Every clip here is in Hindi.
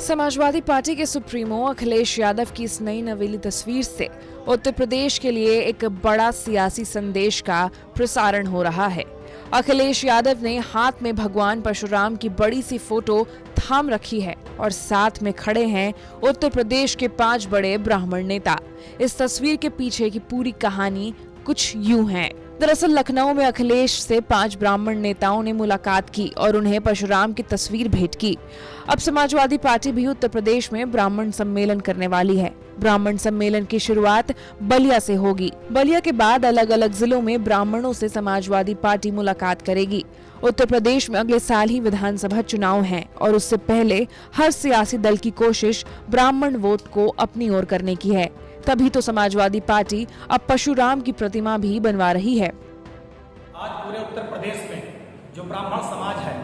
समाजवादी पार्टी के सुप्रीमो अखिलेश यादव की इस नई नवेली तस्वीर से उत्तर प्रदेश के लिए एक बड़ा सियासी संदेश का प्रसारण हो रहा है। अखिलेश यादव ने हाथ में भगवान परशुराम की बड़ी सी फोटो थाम रखी है और साथ में खड़े हैं उत्तर प्रदेश के 5 बड़े ब्राह्मण नेता। इस तस्वीर के पीछे की पूरी कहानी कुछ यूं है। दरअसल लखनऊ में अखिलेश से 5 ब्राह्मण नेताओं ने मुलाकात की और उन्हें परशुराम की तस्वीर भेंट की। अब समाजवादी पार्टी भी उत्तर प्रदेश में ब्राह्मण सम्मेलन करने वाली है। ब्राह्मण सम्मेलन की शुरुआत बलिया से होगी। बलिया के बाद अलग अलग जिलों में ब्राह्मणों से समाजवादी पार्टी मुलाकात करेगी। उत्तर प्रदेश में अगले साल ही विधानसभा चुनाव हैं और उससे पहले हर सियासी दल की कोशिश ब्राह्मण वोट को अपनी ओर करने की है। तभी तो समाजवादी पार्टी अब परशुराम की प्रतिमा भी बनवा रही है। आज पूरे उत्तर प्रदेश में जो ब्राह्मण समाज है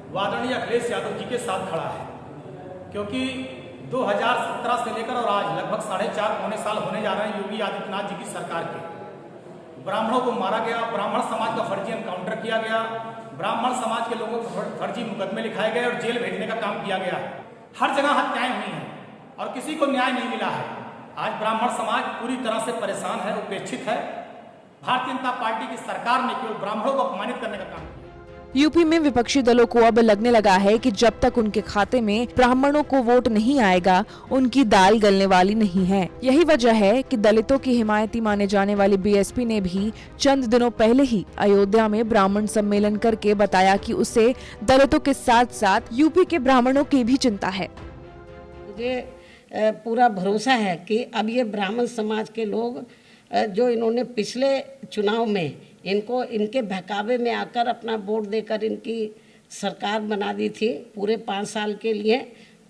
वो आदरणीय अखिलेश यादव जी के साथ खड़ा है, क्योंकि 2017 से लेकर और आज लगभग 4.5 पौने साल होने जा रहे हैं योगी आदित्यनाथ जी की सरकार के। ब्राह्मणों को मारा गया, ब्राह्मण समाज का फर्जी एनकाउंटर किया गया, ब्राह्मण समाज के लोगों को फर्जी मुकदमे लिखाए गए और जेल भेजने का काम किया गया। हर जगह हत्याएं हुई हैं और किसी को न्याय नहीं मिला है। आज ब्राह्मण समाज पूरी तरह से परेशान है, उपेक्षित है। भारतीय जनता पार्टी की सरकार ने केवल ब्राह्मणों को अपमानित करने का काम किया। यूपी में विपक्षी दलों को अब लगने लगा है कि जब तक उनके खाते में ब्राह्मणों को वोट नहीं आएगा, उनकी दाल गलने वाली नहीं है। यही वजह है कि दलितों की हिमायती माने जाने वाली बीएसपी ने भी चंद दिनों पहले ही अयोध्या में ब्राह्मण सम्मेलन करके बताया कि उसे दलितों के साथ साथ यूपी के ब्राह्मणों की भी चिंता है। मुझे पूरा भरोसा है कि अब ये ब्राह्मण समाज के लोग जो इन्होंने पिछले चुनाव में इनको इनके बहकावे में आकर अपना वोट देकर इनकी सरकार बना दी थी पूरे 5 साल के लिए,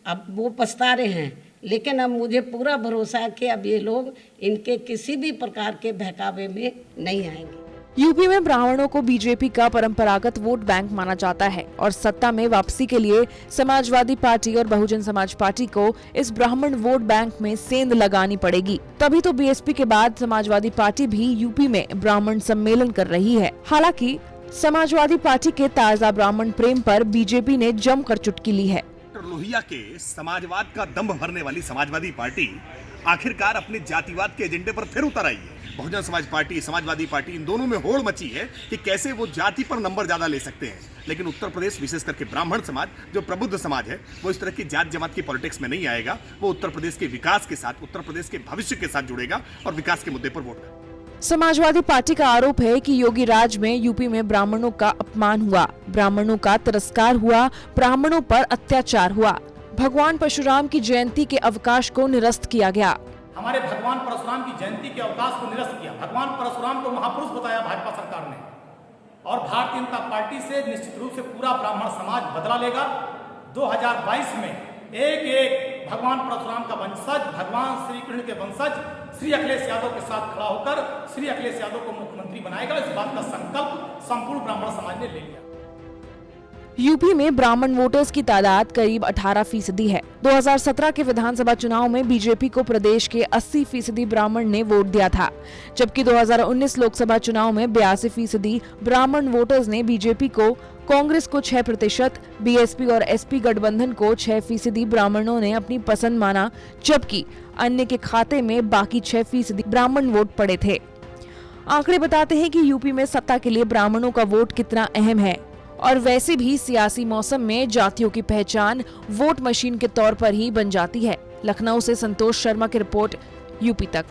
अब वो पछता रहे हैं। लेकिन अब मुझे पूरा भरोसा है कि अब ये लोग इनके किसी भी प्रकार के बहकावे में नहीं आएंगे। यूपी में ब्राह्मणों को बीजेपी का परंपरागत वोट बैंक माना जाता है और सत्ता में वापसी के लिए समाजवादी पार्टी और बहुजन समाज पार्टी को इस ब्राह्मण वोट बैंक में सेंध लगानी पड़ेगी। तभी तो बीएसपी के बाद समाजवादी पार्टी भी यूपी में ब्राह्मण सम्मेलन कर रही है। हालांकि समाजवादी पार्टी के ताजा ब्राह्मण प्रेम पर बीजेपी ने जमकर चुटकी ली है। लोहिया के समाजवाद का दंभ भरने वाली समाजवादी पार्टी आखिरकार अपने जातिवाद के एजेंडे पर फिर उतर आई है। बहुजन समाज पार्टी, समाजवादी पार्टी, इन दोनों में होड़ मची है कि कैसे वो जाति पर नंबर ज्यादा ले सकते हैं। लेकिन उत्तर प्रदेश, विशेष करके ब्राह्मण समाज जो प्रबुद्ध समाज है, वो इस तरह की जात जमात की पॉलिटिक्स में नहीं आएगा। वो उत्तर प्रदेश के विकास के साथ, उत्तर प्रदेश के भविष्य के साथ जुड़ेगा और विकास के मुद्दे पर वोट देगा। समाजवादी पार्टी का आरोप है कि योगी राज में यूपी में ब्राह्मणों का अपमान हुआ, ब्राह्मणों का तिरस्कार हुआ, ब्राह्मणों पर अत्याचार हुआ। भगवान परशुराम की जयंती के अवकाश को निरस्त किया गया। हमारे भगवान परशुराम की जयंती के अवकाश को निरस्त किया। भगवान परशुराम को महापुरुष बताया भाजपा सरकार ने, और भारतीय जनता पार्टी से निश्चित रूप से पूरा ब्राह्मण समाज बदला लेगा। 2022 में एक भगवान परशुराम का वंशज, भगवान श्री कृष्ण के वंशज श्री अखिलेश यादव के साथ खड़ा होकर श्री अखिलेश यादव को मुख्यमंत्री बनाएगा। इस बात का संकल्प संपूर्ण ब्राह्मण समाज ने ले लिया। यूपी में ब्राह्मण वोटर्स की तादाद करीब 18% है। 2017 के विधानसभा चुनाव में बीजेपी को प्रदेश के 80% ब्राह्मण ने वोट दिया था, जबकि 2019 लोकसभा चुनाव में 82% ब्राह्मण वोटर्स ने बीजेपी को, कांग्रेस को 6%, बीएसपी और एसपी गठबंधन को 6% ब्राह्मणों ने अपनी पसंद माना, जबकि अन्य के खाते में बाकी 6% ब्राह्मण वोट पड़े थे। आंकड़े बताते हैं कि यूपी में सत्ता के लिए ब्राह्मणों का वोट कितना अहम है, और वैसे भी सियासी मौसम में जातियों की पहचान वोट मशीन के तौर पर ही बन जाती है। लखनऊ से संतोष शर्मा की रिपोर्ट, यूपी तक।